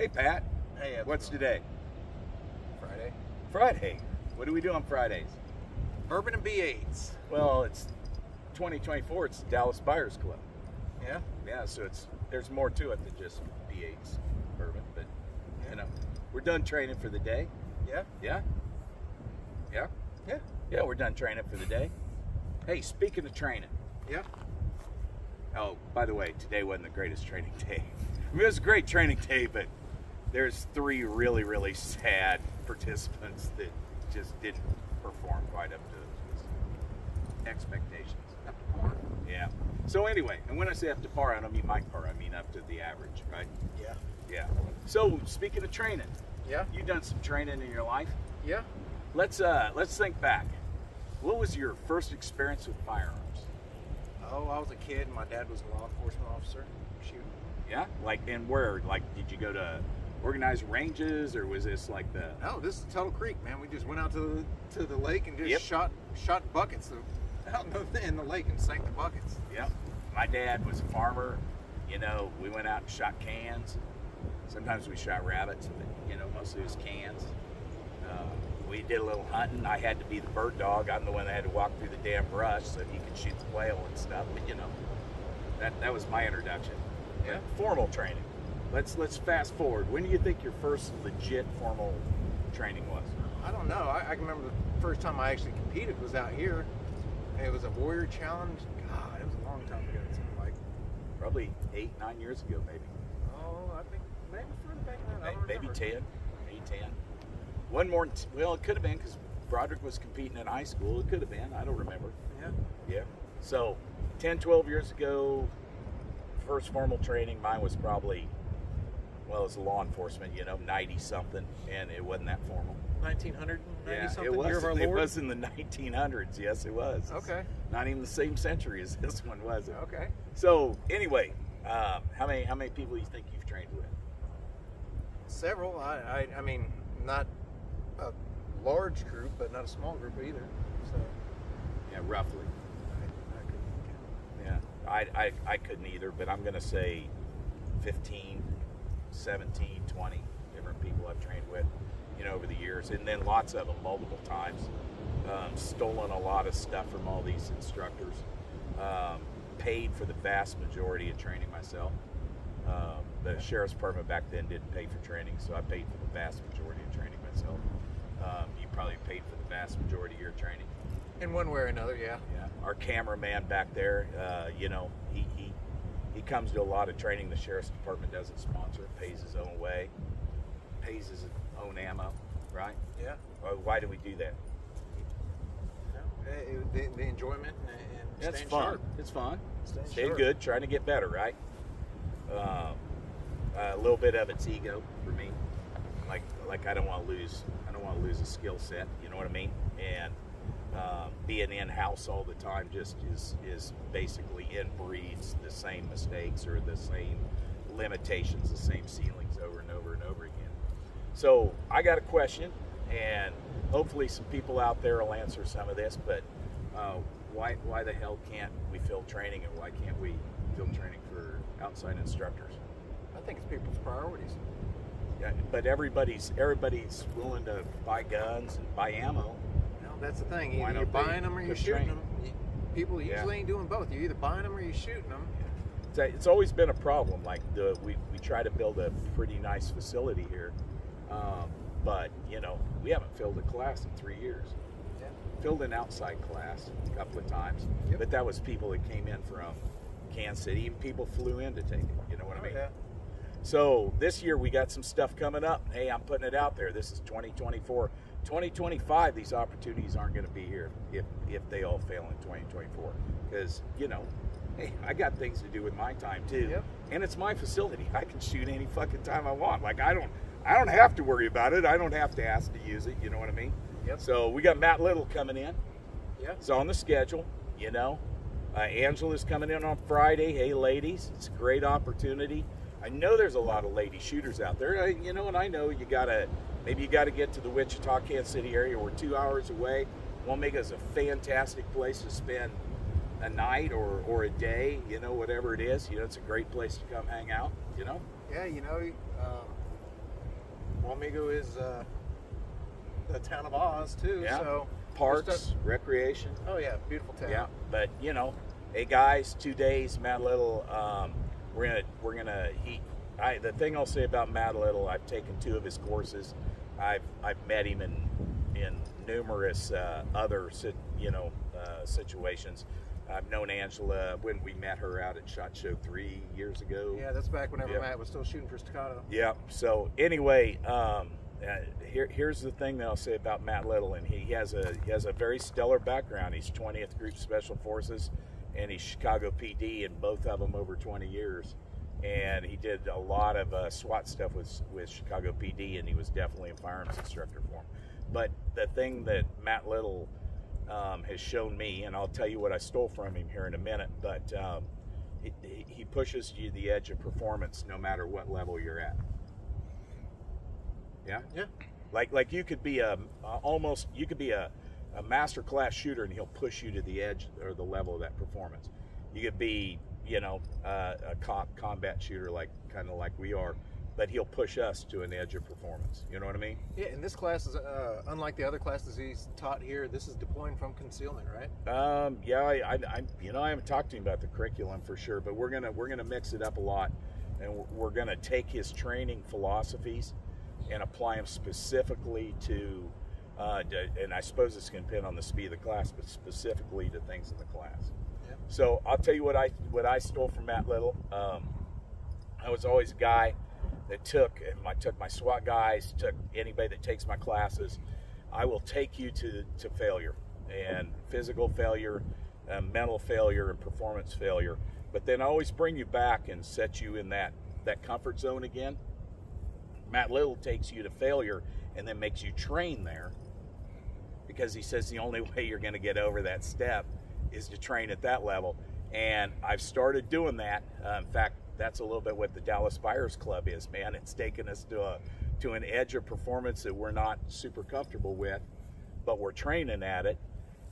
Hey, Pat. Hey, What's today? Friday. Friday. What do we do on Fridays? Bourbon and B8s. Well, it's 2024. It's the Dallas Buyers Club. Yeah. Yeah, so there's more to it than just B8s bourbon, but Yeah. you know, we're done training for the day. Yeah. Yeah. Yeah. Yeah. Yeah, we're done training for the day. Hey, speaking of training. Yeah. Oh, by the way, today wasn't the greatest training day. I mean, it was a great training day, but there's 3 really, really sad participants that just didn't perform quite up to expectations. Up to par. Yeah. So anyway, and when I say up to par, I don't mean my par. I mean up to the average, right? Yeah. Yeah. So speaking of training, Yeah. you've done some training in your life. Yeah. Let's think back. What was your first experience with firearms? Oh, I was a kid and my dad was a law enforcement officer. Shooting. Yeah. Like, and where? Like, did you go to organized ranges, or was this like the? No, this is Tuttle Creek, man. We just went out to the lake and just Yep. shot buckets out in the lake and sank the buckets. Yep. My dad was a farmer. You know, we went out and shot cans. Sometimes we shot rabbits, but you know, mostly it was cans. We did a little hunting. I had to be the bird dog. I'm the one that had to walk through the damn brush so he could shoot the quail and stuff. But you know, that was my introduction. Yeah. Formal training. Let's fast forward. When do you think your first legit formal training was? I don't know. I can remember the first time I actually competed was out here. It was a Warrior Challenge. God, it was a long time ago. It seemed like. Probably 8, 9 years ago, maybe. Oh, I think maybe further back than that. I don't Maybe remember. 10, maybe 10. One more, well, it could have been because Broderick was competing in high school. It could have been, I don't remember. Yeah. Yeah. So 10, 12 years ago, first formal training, mine was probably, well, as a law enforcement, you know, 90 something, and it wasn't that formal. 1990 Yeah, something. it was. Year of our It Lord? was in the 1900s. Yes, it was. It's Okay. not even the same century as this one, was it? Okay. So anyway, how many people do you think you've trained with? Several. I mean, not a large group, but not a small group either. So Yeah, roughly. I couldn't Yeah, I couldn't either, but I'm going to say 15, 17, 20 different people I've trained with, you know, over the years. And then lots of them, multiple times. Stolen a lot of stuff from all these instructors. Paid for the vast majority of training myself. The Sheriff's Department back then didn't pay for training, so I paid for the vast majority of training myself. You probably paid for the vast majority of your training. in one way or another. Yeah. Yeah, our cameraman back there, you know, he comes to a lot of training the Sheriff's Department doesn't sponsor, pays his own way, pays his own ammo, right? Yeah. Why do we do that? The enjoyment and It's staying fun. sharp. It's fun. Staying Staying sharp. good, trying to get better, right? A little bit of it's ego for me. Like I don't want to lose a skill set. You know what I mean? And being in house all the time just is basically inbreeds the same mistakes or the same limitations, the same ceilings over and over and over again. So I got a question, and hopefully some people out there will answer some of this. But why the hell can't we fill training, and why can't we fill training for outside instructors? I think it's people's priorities. Yeah, but everybody's willing to buy guns and buy ammo. No, that's the thing. Why Either you're don't they buying them or you're just shooting train? them. People usually ain't doing both. You're either buying them or you're shooting them. It's always been a problem. Like we try to build a pretty nice facility here, but you know, we haven't filled a class in 3 years. Yeah. Filled an outside class a couple of times, Yep. but that was people that came in from Kansas City. Even people flew in to take it. You know what I mean? Yeah. So this year we got some stuff coming up. Hey, I'm putting it out there. This is 2024. 2025, these opportunities aren't going to be here if they all fail in 2024. Because, you know, hey, I got things to do with my time too. Yep. And it's my facility. I can shoot any fucking time I want. Like I don't have to worry about it. I don't have to ask to use it. You know what I mean? Yep. So we got Matt Little coming in. Yeah. It's on the schedule, you know. Angela's coming in on Friday. Hey, ladies, it's a great opportunity. I know there's a lot of lady shooters out there, you know, and I know maybe you gotta get to the Wichita, Kansas City area. We're 2 hours away. Wamega's a fantastic place to spend a night or a day, you know, whatever it is. You know, it's a great place to come hang out, you know. Yeah, you know, Wamego is the town of Oz too. Yeah. So Parks, recreation. oh yeah, beautiful town. Yeah, but you know, hey guys, 2 days, Matt Little. We're gonna. The thing I'll say about Matt Little, I've taken 2 of his courses. I've met him in numerous other situations. I've known Angela when we met her out at SHOT Show 3 years ago. Yeah, that's back whenever Yep. Matt was still shooting for Staccato. Yeah. So anyway, here's the thing that I'll say about Matt Little, and he has a very stellar background. He's 20th Group Special Forces, and he's Chicago PD, and both of them over 20 years. And he did a lot of SWAT stuff with Chicago PD, and he was definitely a firearms instructor for him. But the thing that Matt Little has shown me, and I'll tell you what I stole from him here in a minute, but he pushes you to the edge of performance no matter what level you're at. Yeah? Yeah. Like you could be a master class shooter, and he'll push you to the edge or the level of that performance. You could be, a combat shooter, kind of like we are, but he'll push us to an edge of performance. You know what I mean? Yeah, and this class is unlike the other classes he's taught here. This is deploying from concealment, right? Yeah, I haven't talked to him about the curriculum for sure, but we're gonna mix it up a lot, and we're gonna take his training philosophies and apply them specifically to, and I suppose it's going to depend on the speed of the class, but specifically to things in the class. Yeah. So I'll tell you what I stole from Matt Little. I was always a guy that took my SWAT guys, took anybody that takes my classes. I will take you to failure, and physical failure, mental failure, and performance failure. But then I always bring you back and set you in that comfort zone again. Matt Little takes you to failure and then makes you train there, because he says the only way you're going to get over that step is to train at that level. And I've started doing that. In fact, that's a little bit what the Dallas Buyers Club is, man. It's taken us to an edge of performance that we're not super comfortable with, but we're training at it.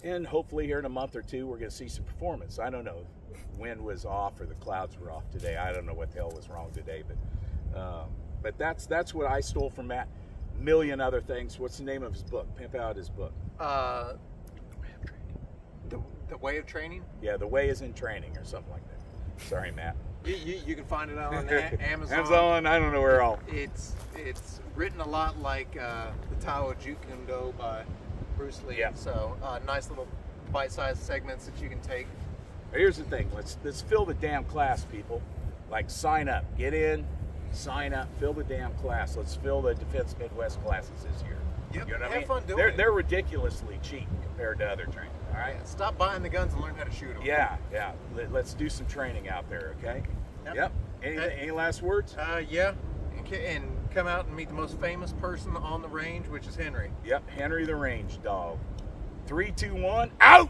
And hopefully here in a month or two, we're going to see some performance. I don't know. Wind was off or the clouds were off today. I don't know what the hell was wrong today, but that's what I stole from Matt. Million other things. What's the name of his book? Pimp out his book. The Way of Training? Yeah, The Way is in Training or something like that. Sorry, Matt. You can find it on Amazon. Amazon, I don't know where all. It's written a lot like the Tao of Jeet Kune Do by Bruce Lee. Yeah. So nice little bite-sized segments that you can take. Here's the thing. Let's fill the damn class, people. Like, sign up. Get in, sign up, fill the damn class. Let's fill the Defense Midwest classes this year. Yep. You know what Have I mean? fun doing it. They're ridiculously cheap compared to other training. All right. Stop buying the guns and learn how to shoot them. Yeah. Let's do some training out there, okay? Yep. Any last words? Yeah. And come out and meet the most famous person on the range, which is Henry. Yep. Henry the Range Dog. 3, 2, 1, out!